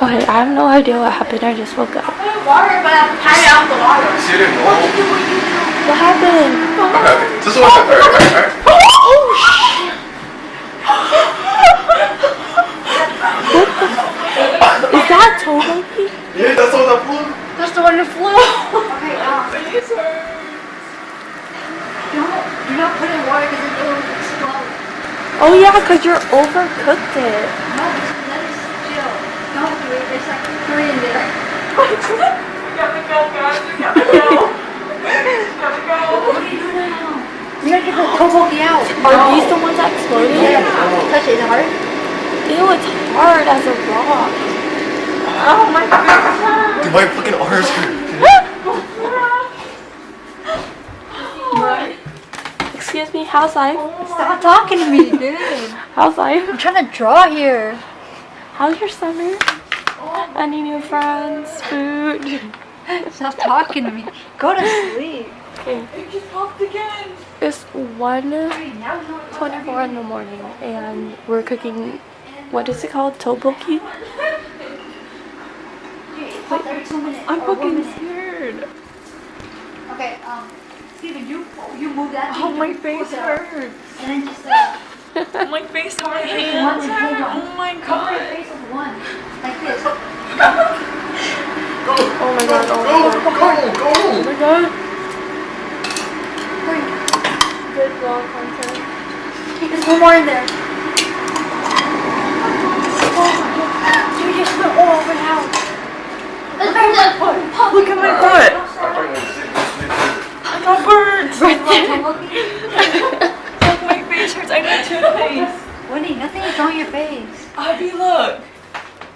Okay, I have no idea what happened. I just woke up. Water, but I'm tired out the water. What happened? Just watch it. Alright. Oh shit! Is that TTEOKBOOKI? Yeah, that's all that flew. That's the one that flew. Okay, do not put in water because it will explode. Oh yeah, because you're overcooked it. No, just let it chill. Don't do it. There's like 3 in there. We gotta go, guys. We gotta go. Gotta go. What are you doing now? You gotta get the TTEOKBOOKI out. Are these the ones that exploded? Yeah. Touch it. Is it hard? Ew, it's hard as a rock. Oh my God. Dude, my fucking arms hurt. Excuse me, how's life? Stop talking to me, dude. How's life? I'm trying to draw here. How's your summer? Any new friends? Food? Stop talking to me. Go to sleep. Okay. It just popped again. It's 1:24 in the morning and we're cooking, what is it called? TTEOKBOOKI? Every 2 minutes. I'm fucking scared. Okay, Steven, you move that. Oh, my face hurts. And then just My face and my one hands and hurt. hold on. Oh my Cover your God. face with one, like this. Oh my god, oh my god. Go. Oh my god. Hurry. Good vlog content. There's one more in there. Oh my god. You just went all over the house. Look at my butt. I got burnt. Look, my face hurts. I need toothpaste. Wendy, nothing is on your face. Abby, look.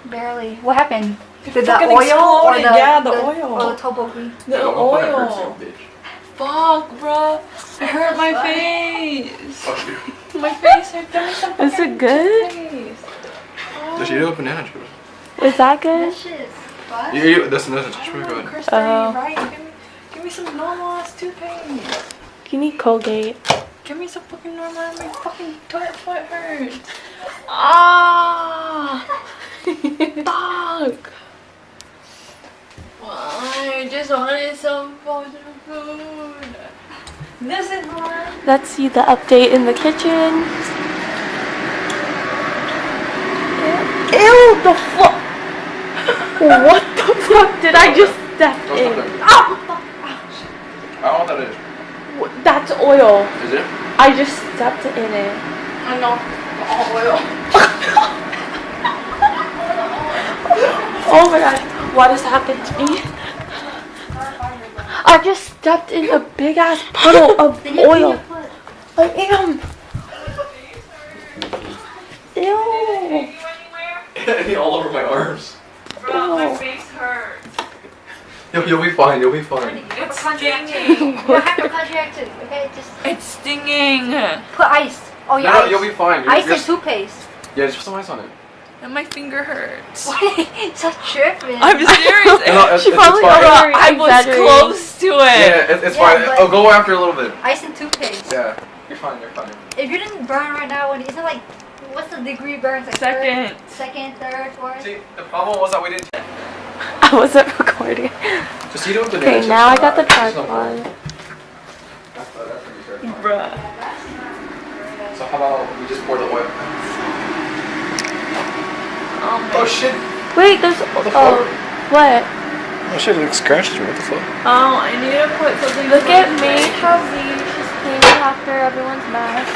Barely. What happened? Did the fucking oil or the exploded. Yeah, the oil. Or the TTEOKBOOKI? The oil. Fuck, bruh. It hurt my face. Fuck you. My face hurt. Give me some Is it good? toothpaste. Just eat a banana juice. Is that good? That shit is fun. That's another touch. Go ahead. Chris, right? Give me some normal ass toothpaste. You need Colgate. Give me some fucking normal. My fucking foot hurts. Ah! Fuck! I just wanted some fucking food. This is hard. Let's see the update in the kitchen. Ew, the fuck! What the fuck did I just step in? Ah! I don't know what that is. That's oil. Is it? I just stepped in it. I know. All oil. Oh my god, what has happened to me? I just stepped in a big ass puddle of oil. I am. Ew. All over my arms. Bro, my face hurts. You'll be fine. You'll be fine. It's Hypercontracted. stinging. You're hypercontracted. Okay, just It's stinging. put ice. Oh yeah. No, ice. you'll be fine. Ice and toothpaste. Yeah, just put some ice on it. And my finger hurts. So tripping. I'm serious. No, She it's probably fine. over- I was exaggerating. close to it. Yeah, it's Yeah, fine. but- Oh, go after a little bit. Ice and toothpaste. Yeah, you're fine. You're fine. If you didn't burn right now, when isn't like, what's the degree burns? Like Second. Second, third, fourth. See, the problem was that we didn't. I wasn't recording. Just eat it with banana. Okay, now I got the There's no tripod. problem. That's pretty fair. Bruh. So how about we just pour the oil? Oh, Oh shit! Wait, there's. the Oh, fuck? what? Oh shit! It looks scratched. What the fuck? Oh, I need to put something. Look at me, how she's cleaning after everyone's mess.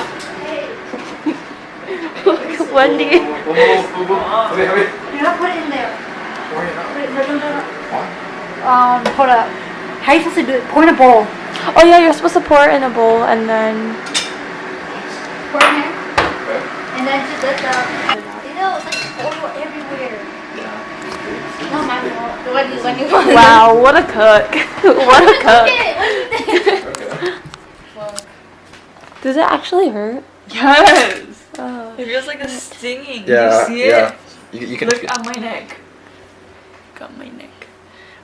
Look at Wendy. Okay, wait. You're not put it in there. Pour it out. Put it, no. Why? Hold up. How are you supposed to do it? Pour in a bowl. Oh yeah, you're supposed to pour it in a bowl and then. Pour in here. Okay. And then just let the. You know, it's like oil everywhere. Yeah. Not my fault. Wendy. Wow, what a cook! What a cook! What do you think? Okay. Does it actually hurt? Yes. Oh. It feels like a stinging. Yeah. You see it? Yeah. You can. Look at my neck. Look at my neck.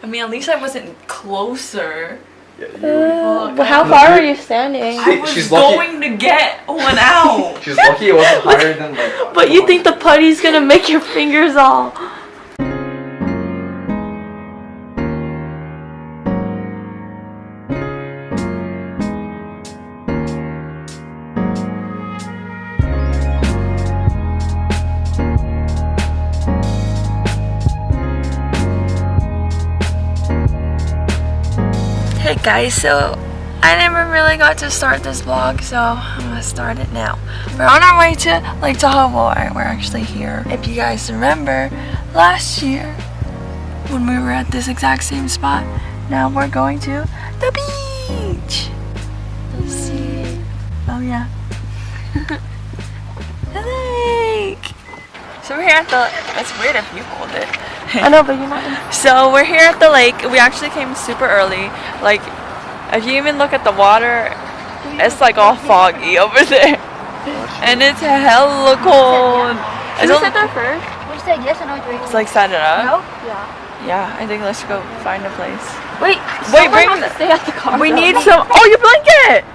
I mean, at least I wasn't closer. Yeah, Well, how far are you standing? I was She's lucky. going to get one out. She's lucky it wasn't higher than like. But you think the putty's gonna make your fingers all. Hey guys, so I never really got to start this vlog, so I'm gonna start it now. We're on our way to Lake Tahoe. We're actually here. If you guys remember, last year when we were at this exact same spot, now we're going to the beach. Let's see. Oh yeah. The lake. So we're here at the, it's weird if you hold it. I know, but you're not. So we're here at the lake. We actually came super early. Like, if you even look at the water, it's like all foggy over there. And it's hella cold. Should we sit there first? We said yes or no, Drake? It's like set it up. No? Yeah. Yeah, I think let's go find a place. Wait, bring has to stay at the car. We though. need some. Oh, your blanket!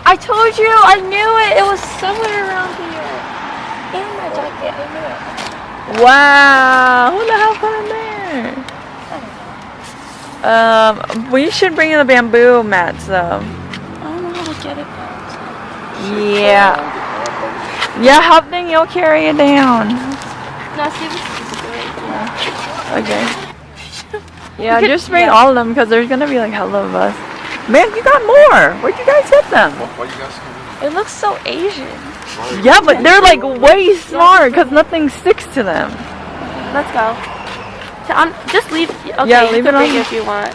I told you, I knew it. It was somewhere around here. In my jacket, I knew it. Wow, who the hell put in there? We should bring in the bamboo mats though. I don't know how to get it. Yeah. Yeah, help then you'll carry it down. No, see, this is good. Okay. Yeah, just bring all of them because there's gonna be like hella of us. Man, you got more. Where'd you guys get them? Why you guys come It looks so Asian. Yeah, but they're like way smart because nothing sticks to them. Let's go. Just leave. Okay, Yeah, you leave can it on. bring it if you want.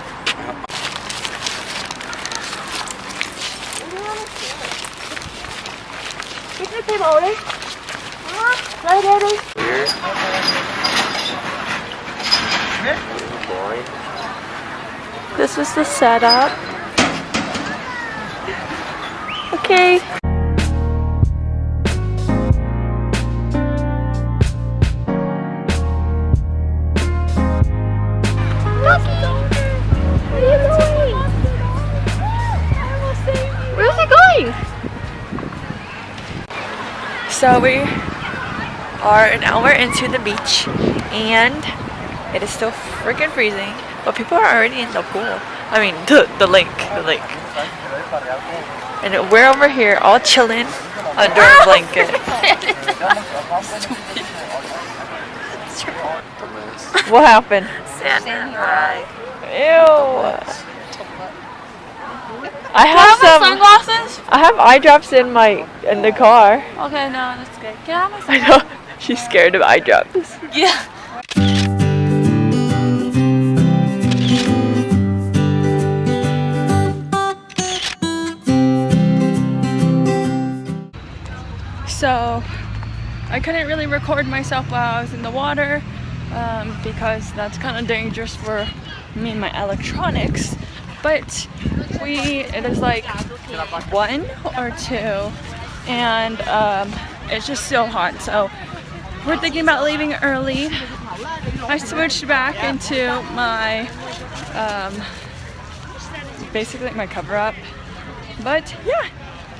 This is the setup. Okay. Where's it going? So we are an hour into the beach and it is still freaking freezing, but people are already in the pool. I mean, the lake. And we're over here all chilling under a blanket. What happened? Ew. I have some sunglasses? I have eye drops in the car. Okay, no, that's good. Can I have my I sunglasses? know. She's scared of eye drops. Yeah. So I couldn't really record myself while I was in the water because that's kind of dangerous for me and my electronics. But it is like 1 or 2 and it's just so hot. So we're thinking about leaving early. I switched back into my basically my cover up. But yeah,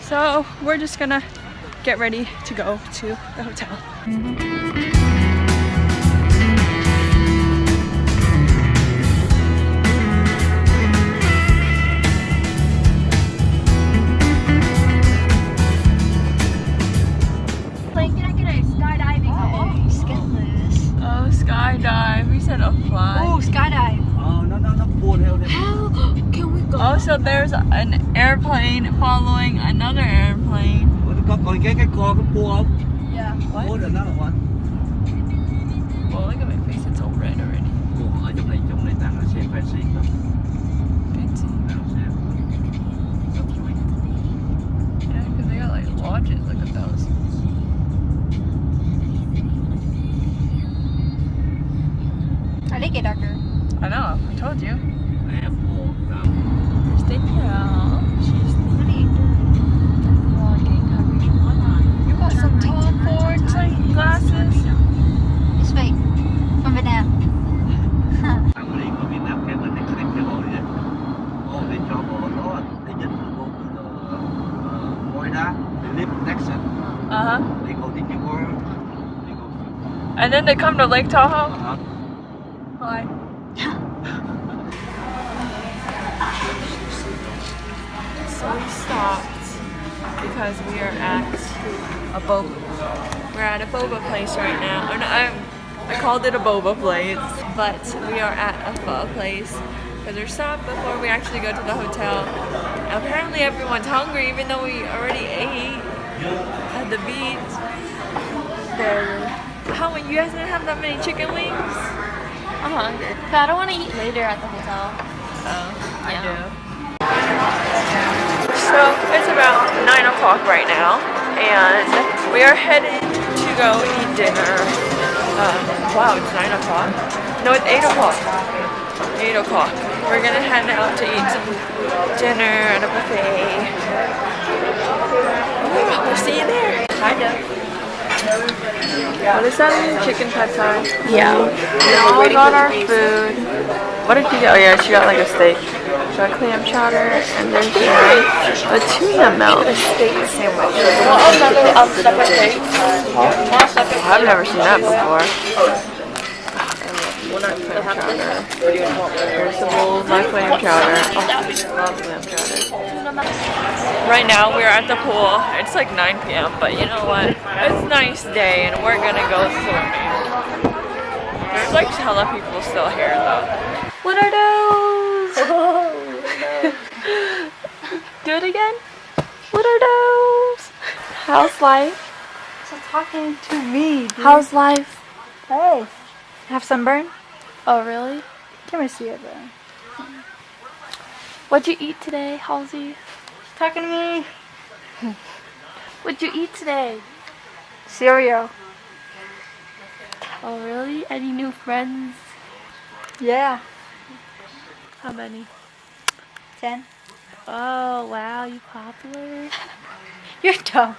so we're just gonna get ready to go to the hotel. Like, can I get a skydiving? Oh, skillless. Oh, skydive. We said a fly. Oh, skydive. How can we go? Oh, so there's an airplane following another airplane. Còn cái co cái cua không? Yeah. Cua được đó là what? Well, look at my face. It's all red already. Ủa, ở trong này đang là xe fancy đó. Fancy. Nào xem. Yeah, because they got like lodges. Look at those. I did get darker. I know. I told you. Apple. Here's Danielle. She's Really? vlogging. You got some Tom Ford sunglasses. It's fake. From Vietnam. Thằng đi qua Việt Nam cái mình này cái bộ này. Ô để cho bộ đó để dẫn bộ ngồi đá để live Texas. Uh-huh. They go to New York. They go. And then they come to Lake Tahoe. Hi. So we stopped because we are at a boba. We're at a boba place right now. Or no, I called it a boba place, but we are at a pho place because we're stopped before we actually go to the hotel. Apparently everyone's hungry even though we already ate at the beach. How many? You guys didn't have that many chicken wings? I'm hungry. But I don't want to eat later at the hotel. Oh, I Yeah. do. So it's about 9 o'clock right now, and we are headed to go eat dinner. Wow, it's 9 o'clock. No, it's 8 o'clock. 8 o'clock. We're gonna head out to eat some dinner at a buffet. Oh, we'll see you there. Kind of. What is that? Chicken pad thai. Yeah. Now we got our food. What did you get? Oh yeah, she got like a steak. She got clam chowder, and there's a tuna melt. A steak sandwich. Separate thing. I've never seen that before. Clam chowder. Here's the bowl of my clam chowder. Oh, I love clam chowder. Right now we're at the pool. It's like 9 p.m. but you know what? It's a nice day and we're gonna go swimming. There's like hella people still here though. What are those? Do it again. What are those? How's life? Stop talking to me, dude. How's life? Hey. Have sunburn? Oh, really? Can we see it, bro? What'd you eat today, Halsey? Talking to me? What'd you eat today? Cereal. Oh, really? Any new friends? Yeah. How many? 10. Oh, wow, you popular. You're dumb.